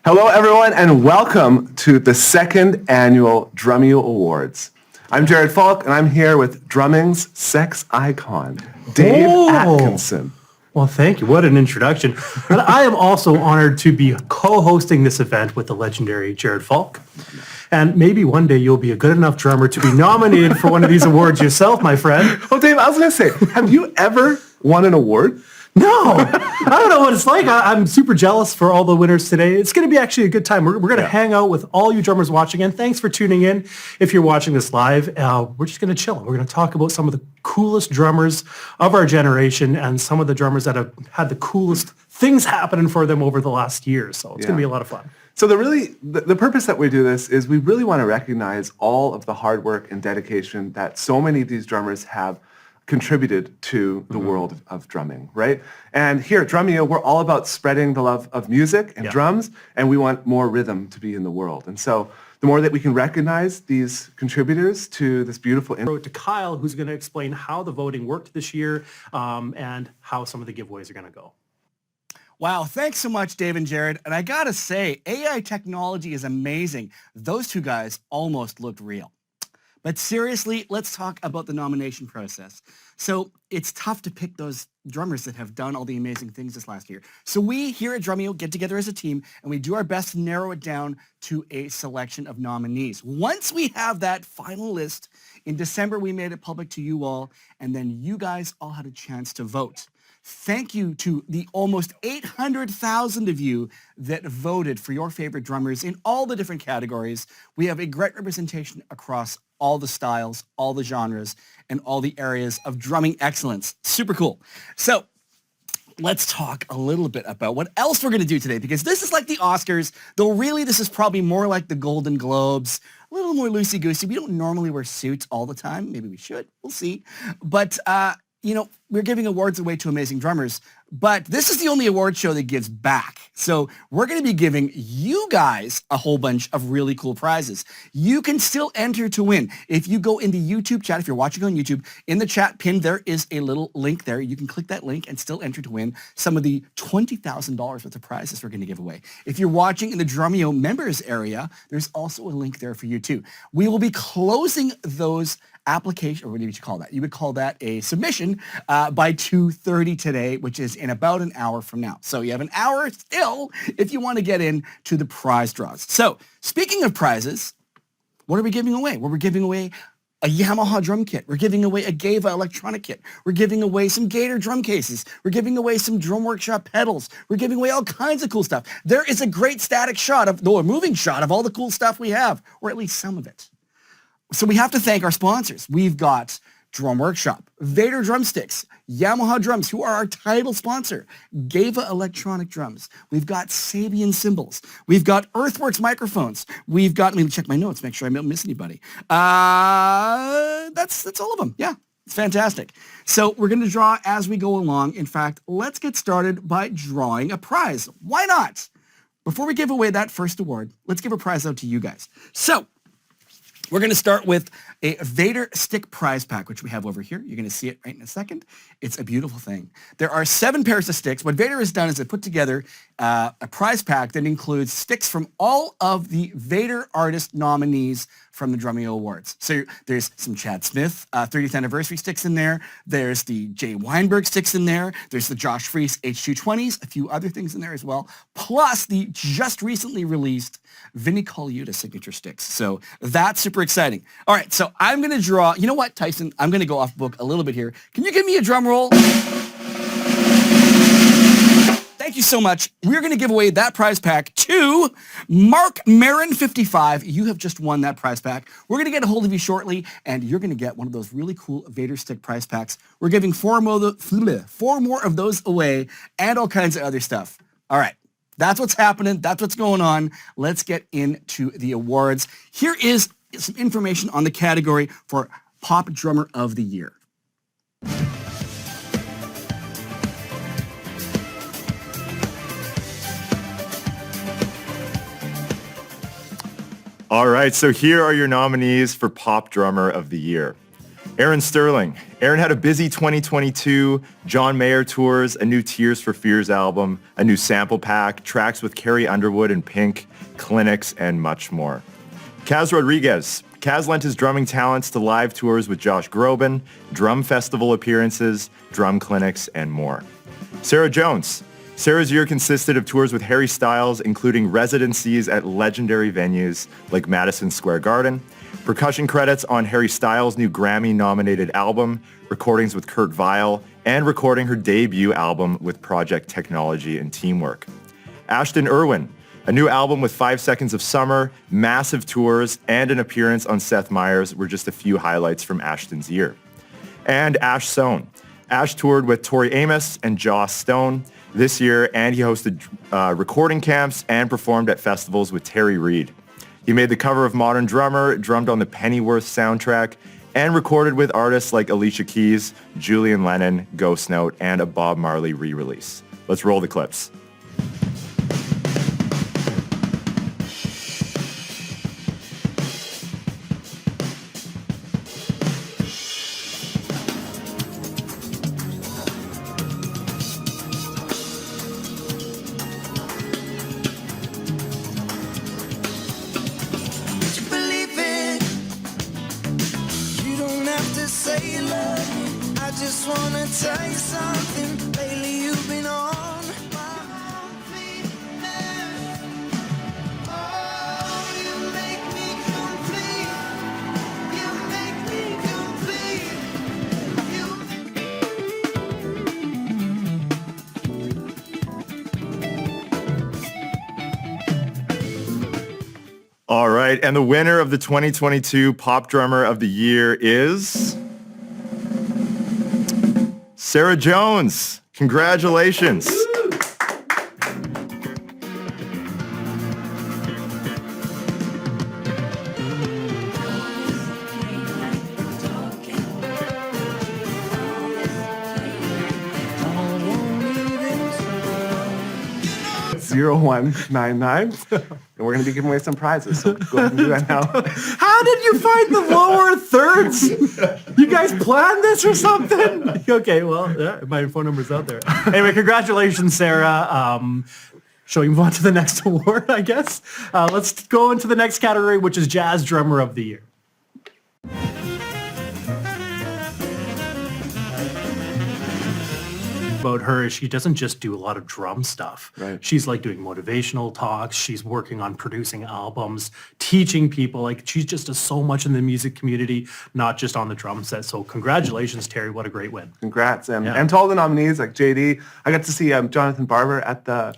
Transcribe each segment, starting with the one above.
Hello, everyone, and welcome to the second annual Drumeo Awards. I'm Jared Falk, and I'm here with drumming's sex icon, Dave Atkinson. Well, thank you. What an introduction. And I am also honored to be co-hosting this event with the legendary Jared Falk. And maybe one day you'll be a good enough drummer to be nominated for one of these awards yourself, my friend. Well, Dave, I was going to say, have you ever won an award? No, I don't know what it's like. I'm super jealous for all the winners today. It's going to be actually a good time. We're going to hang out with all you drummers watching, and thanks for tuning in. If you're watching this live, we're just going to chill. We're going to talk about some of the coolest drummers of our generation and some of the drummers that have had the coolest things happening for them over the last year. So it's going to be a lot of fun. So the purpose that we do this is we really want to recognize all of the hard work and dedication that so many of these drummers have contributed to the world of drumming, right? And here at Drumeo, we're all about spreading the love of music and drums, and we want more rhythm to be in the world. And so the more that we can recognize these contributors to this beautiful... To Kyle, who's going to explain how the voting worked this year and how some of the giveaways are going to go. Wow, thanks so much, Dave and Jared. And I gotta say, AI technology is amazing. Those two guys almost looked real. But seriously, let's talk about the nomination process. So it's tough to pick those drummers that have done all the amazing things this last year. So we here at Drumeo get together as a team and we do our best to narrow it down to a selection of nominees. Once we have that final list, in December we made it public to you all, and then you guys all had a chance to vote. Thank you to the almost 800,000 of you that voted for your favorite drummers in all the different categories. We have a great representation across all the styles, all the genres, and all the areas of drumming excellence. Super cool. So let's talk a little bit about what else we're going to do today, because this is like the Oscars, though really this is probably more like the Golden Globes, a little more loosey-goosey. We don't normally wear suits all the time. Maybe we should. We'll see. But you know, we're giving awards away to amazing drummers, but this is the only award show that gives back. So we're going to be giving you guys a whole bunch of really cool prizes. You can still enter to win. If you go in the YouTube chat, if you're watching on YouTube, in the chat pin, there is a little link there. You can click that link and still enter to win some of the $20,000 worth of prizes we're going to give away. If you're watching in the Drumeo members area, there's also a link there for you too. We will be closing those application, or what do you call that? You would call that a submission by 2:30 today, which is in about an hour from now. So you have an hour still if you want to get into the prize draws. So speaking of prizes, what are we giving away? Well, we're giving away a Yamaha drum kit. We're giving away a Geva electronic kit. We're giving away some Gator drum cases. We're giving away some Drum Workshop pedals. We're giving away all kinds of cool stuff. There is a great static shot of, no, a moving shot of all the cool stuff we have, or at least some of it. So we have to thank our sponsors. We've got Drum Workshop, Vader Drumsticks, Yamaha Drums, who are our title sponsor, Geva Electronic Drums. We've got Sabian Cymbals. We've got Earthworks microphones. We've got, let me check my notes, make sure I don't miss anybody. That's all of them. Yeah, it's fantastic. So we're going to draw as we go along. In fact, let's get started by drawing a prize. Why not? Before we give away that first award, let's give a prize out to you guys. So we're going to start with a Vader stick prize pack, which we have over here. You're going to see it right in a second. It's a beautiful thing. There are 7 pairs of sticks. What Vader has done is they put together a prize pack that includes sticks from all of the Vader artist nominees from the Drumeo Awards. So there's some Chad Smith 30th anniversary sticks in there. There's the Jay Weinberg sticks in there. There's the Josh Freese H220s, a few other things in there as well, plus the just recently released Vinny Colaiuta signature sticks. So that's super exciting. All right, so I'm going to draw. You know what, Tyson? I'm going to go off book a little bit here. Can you give me a drum roll? Thank you so much. We're going to give away that prize pack to Mark Marin 55. You have just won that prize pack. We're going to get a hold of you shortly, and you're going to get one of those really cool Vader stick prize packs. We're giving 4 more of those away and all kinds of other stuff. All right. That's what's happening. That's what's going on. Let's get into the awards. Here is some information on the category for Pop Drummer of the Year. All right, so here are your nominees for Pop Drummer of the Year. Aaron Sterling. Aaron had a busy 2022, John Mayer tours, a new Tears for Fears album, a new sample pack, tracks with Carrie Underwood and Pink, clinics, and much more. Kaz Rodriguez. Kaz lent his drumming talents to live tours with Josh Groban, drum festival appearances, drum clinics, and more. Sarah Jones. Sarah's year consisted of tours with Harry Styles, including residencies at legendary venues like Madison Square Garden, percussion credits on Harry Styles' new Grammy-nominated album, recordings with Kurt Vile, and recording her debut album with Project Technology and Teamwork. Ashton Irwin, a new album with 5 Seconds of Summer, massive tours, and an appearance on Seth Meyers were just a few highlights from Ashton's year. And Ash Sohn. Ash toured with Tori Amos and Joss Stone this year, and he hosted recording camps and performed at festivals with Terry Reid. He made the cover of Modern Drummer, drummed on the Pennyworth soundtrack, and recorded with artists like Alicia Keys, Julian Lennon, Ghost Note, and a Bob Marley re-release. Let's roll the clips. All right, and the winner of the 2022 Pop Drummer of the Year is Sarah Jones. Congratulations. $0199, and we're going to be giving away some prizes. So go ahead and do that now. How did you find the lower thirds? You guys planned this or something? Okay, well, yeah, my phone number's out there. Anyway, congratulations, Sarah. Shall we move on to the next award, I guess? Let's go into the next category, which is Jazz Drummer of the Year. About her is she doesn't just do a lot of drum stuff. Right. She's like doing motivational talks. She's working on producing albums, teaching people. Like she just does so much in the music community, not just on the drum set. So congratulations, Terry. What a great win. Congrats. And to all the nominees, like JD, I got to see Jonathan Barber at the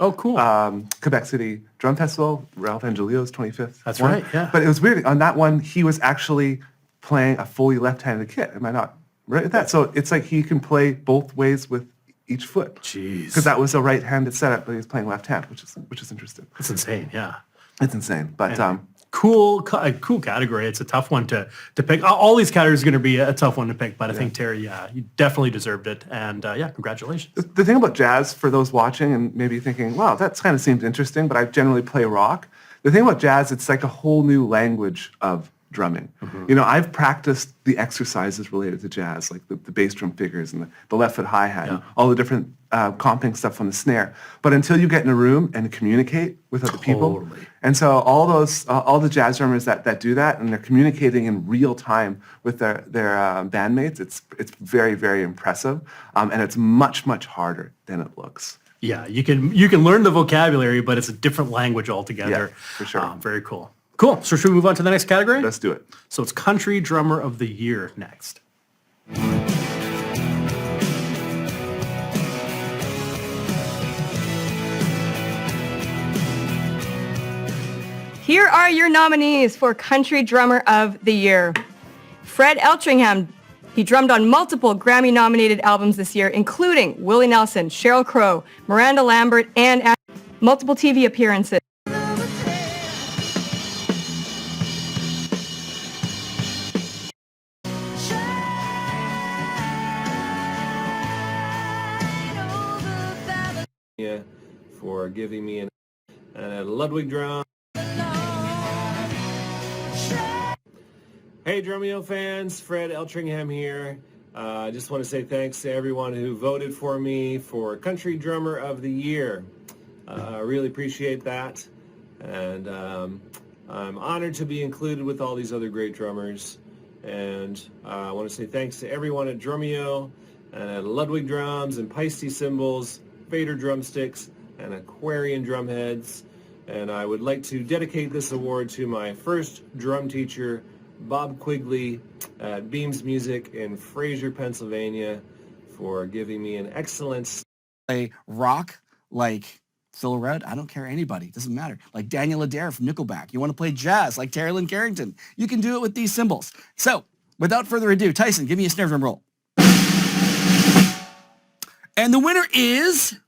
Quebec City Drum Festival, Ralph Angelillo's 25th. That's one. right, yeah. But it was weird. On that one, he was actually playing a fully left-handed kit. Am I not right with that? So it's like he can play both ways with each foot. Jeez. Because that was a right-handed setup, but he was playing left hand, which is interesting. That's insane, yeah. It's insane. But cool category. It's a tough one to pick. All these categories are going to be a tough one to pick, but I think Terry, you definitely deserved it. And congratulations. The thing about jazz, for those watching and maybe thinking, wow, that kind of seems interesting, but I generally play rock. The thing about jazz, it's like a whole new language of drumming. Mm-hmm. You know, I've practiced the exercises related to jazz, like the bass drum figures and the left foot hi-hat, and all the different comping stuff on the snare. But until you get in a room and communicate with other people, and so all the jazz drummers that do that, and they're communicating in real time with their bandmates, it's very, very impressive, and it's much, much harder than it looks. Yeah, you can learn the vocabulary, but it's a different language altogether. Yeah, for sure. Very cool. Cool. So should we move on to the next category? Let's do it. So it's Country Drummer of the Year next. Here are your nominees for Country Drummer of the Year. Fred Eltringham. He drummed on multiple Grammy-nominated albums this year, including Willie Nelson, Sheryl Crow, Miranda Lambert, and multiple TV appearances. For giving me a Ludwig drum. Hey, Drumeo fans, Fred Eltringham here. I just want to say thanks to everyone who voted for me for Country Drummer of the Year. I really appreciate that, and I'm honored to be included with all these other great drummers. And I want to say thanks to everyone at Drumeo, and at Ludwig Drums, and Peisty Cymbals, Fader Drumsticks, and Aquarian Drumheads. And I would like to dedicate this award to my first drum teacher, Bob Quigley at Beams Music in Fraser, Pennsylvania, for giving me an excellent... Play rock like Phil Rudd, I don't care anybody, doesn't matter. Like Daniel Adair from Nickelback. You want to play jazz like Terry Lynn Carrington. You can do it with these cymbals. So, without further ado, Tyson, give me a snare drum roll. And the winner is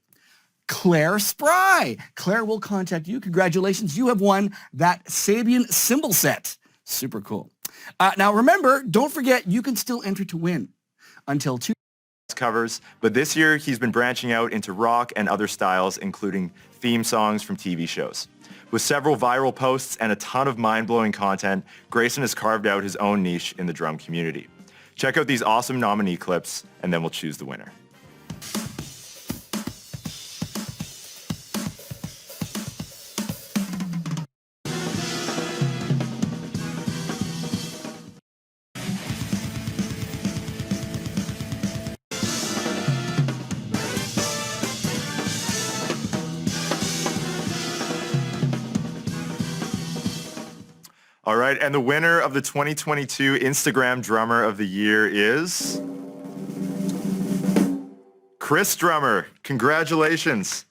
Claire Spry. Claire will contact you. Congratulations, you have won that Sabian cymbal set. Super cool. Now remember, don't forget, you can still enter to win until 2 covers, but this year he's been branching out into rock and other styles, including theme songs from TV shows. With several viral posts and a ton of mind-blowing content, Grayson has carved out his own niche in the drum community. Check out these awesome nominee clips, and then we'll choose the winner. All right, and the winner of the 2022 Instagram Drummer of the Year is Chris Drummer. Congratulations.